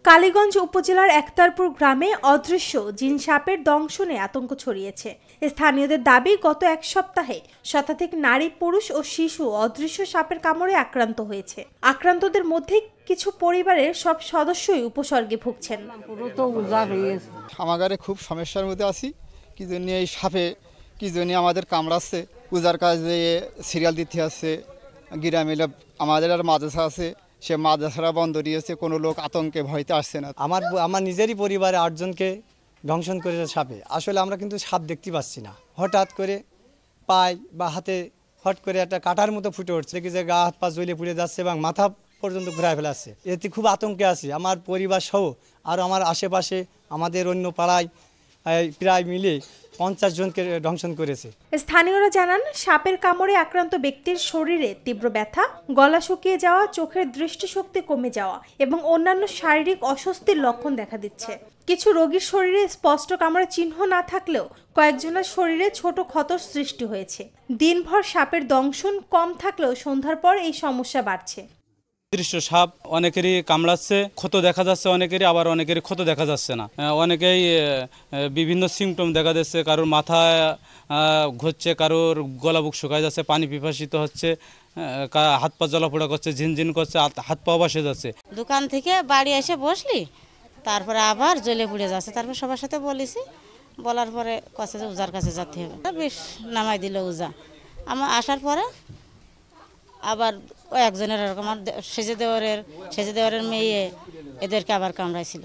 কালীগঞ্জ উপজেলার একতারপুর গ্রামে অদৃশ্য জিন সাপের দংশনে আতঙ্ক ছড়িয়েছে। স্থানীয়দের দাবি, গত এক সপ্তাহে শতাধিক নারী, পুরুষ ও শিশু অদৃশ্য সাপের কামড়ে আক্রান্ত হয়েছে। আক্রান্তদের মধ্যে কিছু পরিবারের সব সদস্যই উপসর্গে ভুগছেন। আমাদের খুব সমস্যার মধ্যে আছি, কি জন্য এই সাপে কি জন্য আমাদের কামড়াচ্ছে। পূজার কাজে সিরিয়াল দিতে আসছে, গ্রামে আমাদের আর মাদ্রাসা আছে, সে মাদ্রাসারা বন্ধ দিয়েছে, কোনো লোক আতঙ্কে ভয়তে আসছে না। আমার নিজেরই পরিবারে 8 জনকে দংশন করেছে সাপে। আসলে আমরা কিন্তু সাপ দেখতে পাচ্ছি না, হঠাৎ করে পায়ে বা হাতে হট করে একটা কাটার মতো ফুটে উঠছে, কি যে গা হাত পা জ্বলে পুড়ে যাচ্ছে এবং মাথা পর্যন্ত ঘুরায় ফেলাচ্ছে। এতে খুব আতঙ্কে আছি আমার পরিবার সহ। আর আমার আশেপাশে আমাদের অন্য পাড়ায় প্রায় মিলে 50 জনকে দংশন করেছে। স্থানীয়রা জানান, সাপের কামড়ে আক্রান্ত ব্যক্তির শরীরে তীব্র ব্যথা, গলা শুকিয়ে যাওয়া, চোখের দৃষ্টিশক্তি কমে যাওয়া এবং অন্যান্য শারীরিক অস্বস্তির লক্ষণ দেখা দিচ্ছে। কিছু রোগীর শরীরে স্পষ্ট কামড়ের চিহ্ন না থাকলেও কয়েকজনের শরীরে ছোট ক্ষতর সৃষ্টি হয়েছে। দিনভর সাপের দংশন কম থাকলেও সন্ধ্যার পর এই সমস্যা বাড়ছে। দৃশ্য সাপ অনেকেরই কামড়াচ্ছে, ক্ষত দেখা যাচ্ছে অনেকেরই, আবার অনেকেরই ক্ষত দেখা যাচ্ছে না। অনেকেই বিভিন্ন সিমটম দেখা যাচ্ছে, কারোর মাথা ঘুরছে, কারোর গলা বুক শুকায় যাচ্ছে, পানি পিপাসিত হচ্ছে, হাত পা জ্বলাপোড়া করছে, ঝিনঝিন করছে, হাত পা বসে যাচ্ছে। দোকান থেকে বাড়ি এসে বসলি, তারপরে আবার জ্বলে পুড়ে যাচ্ছে। তারপর সবার সাথে বলেছি, বলার পরে কাছে যে উজার কাছে যেতে হবে, বেশ নামাই দিল উজা। আমার আসার পরে আবার একজনের এরকম সেজে দেওয়ারের মেয়ে এদেরকে আবার কামড়াইছিল।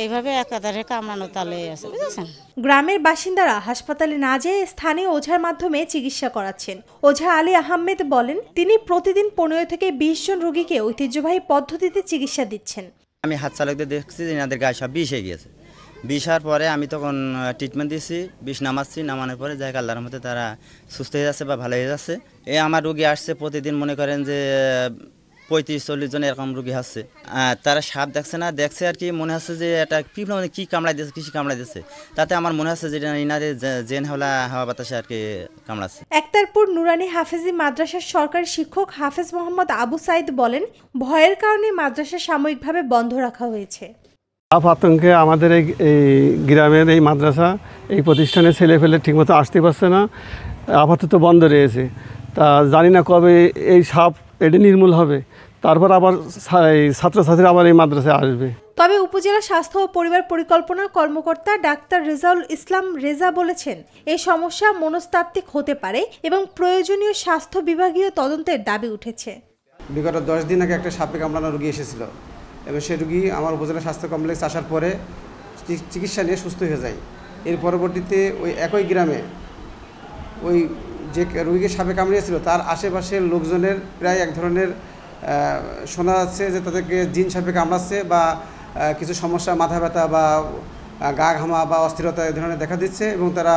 এইভাবে একাধারে কামড়ানো তালে আছে, বুঝেছেন। গ্রামের বাসিন্দারা হাসপাতালে না যেয়ে স্থানীয় ওঝার মাধ্যমে চিকিৎসা করাচ্ছেন। ওঝা আলী আহমেদ বলেন, তিনি প্রতিদিন 15 থেকে 20 জন রোগীকে ঐতিহ্যবাহী পদ্ধতিতে চিকিৎসা দিচ্ছেন। আমি হাত চালকদের দেখছি যে এনাদের গায়ে সব বিষ হয়ে গিয়েছে। বিষ হওয়ার পরে আমি তখন ট্রিটমেন্ট দিচ্ছি, বিষ নামানোর পরে যাই আল্লাহর মধ্যে তারা সুস্থ হয়ে যাচ্ছে বা ভালো হয়ে যাচ্ছে। আমার রুগী আসছে প্রতিদিন, মনে করেন যে 35-40 জন এরকম রুগী আসছে। তারা সাপ দেখছে না, দেখছে আর কি, মনে হচ্ছে যে এটা কি কামড়াই দিচ্ছে, কৃষি কামড়াই দিচ্ছে। তাতে আমার মনে হচ্ছে যে ইনাদের জেন হাওয়া বাতাসে আর কি কামড়াচ্ছে। একতারপুর নুরানি হাফেজি মাদ্রাসার সরকারি শিক্ষক হাফেজ মোহাম্মদ আবু সাইদ বলেন, ভয়ের কারণে মাদ্রাসা সাময়িকভাবে বন্ধ রাখা হয়েছে। সাপ আতঙ্কে আমাদের এই গ্রামের এই মাদ্রাসা, এই প্রতিষ্ঠানে ছেলেপেলে ঠিকমতো আসতে পারছে না, আপাতত বন্ধ রয়েছে। তা জানি না কবে এই সাপ এটা নির্মূল হবে, তারপর আবার ছাত্রছাত্রীরা আবার এই মাদ্রাসায় আসবে। তবে উপজেলা স্বাস্থ্য ও পরিবার পরিকল্পনা কর্মকর্তা ডাক্তার রেজাউল ইসলাম রেজা বলেছেন, এই সমস্যা মনস্তাত্ত্বিক হতে পারে এবং প্রয়োজনীয় স্বাস্থ্য বিভাগীয় তদন্তের দাবি উঠেছে। বিগত 10 দিন আগে একটা সাপে কামড়ানো রোগী এসেছিল এবং সেই রোগী আমার উপজেলা স্বাস্থ্য কমপ্লেক্স আসার পরে চিকিৎসা নিয়ে সুস্থ হয়ে যায়। এর পরবর্তীতে ওই একই গ্রামে ওই যে রোগীকে সাপে কামড়িয়েছিল তার আশেপাশের লোকজনের প্রায় এক ধরনের শোনা যাচ্ছে যে তাদেরকে জিন সাপে কামড়াচ্ছে বা কিছু সমস্যা, মাথা ব্যথা বা গা ঘামা বা অস্থিরতা এই ধরনের দেখা দিচ্ছে এবং তারা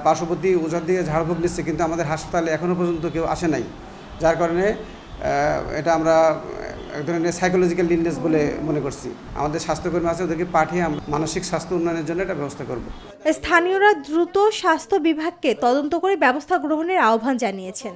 পার্শ্ববর্তী ওঝার দিকে ঝাড়ফুঁক দিচ্ছে, কিন্তু আমাদের হাসপাতালে এখনও পর্যন্ত কেউ আসে নাই। যার কারণে এটা আমরা এক ধরনের সাইকোলজিক্যাল ইলনেস বলে মনে করছি। আমাদের স্বাস্থ্যকর্মী আছে, ওদেরকে পাঠিয়ে আমরা মানসিক স্বাস্থ্য উন্নয়নের জন্য এটা ব্যবস্থা করব। স্থানীয়রা দ্রুত স্বাস্থ্য বিভাগকে তদন্ত করে ব্যবস্থা গ্রহণের আহ্বান জানিয়েছেন।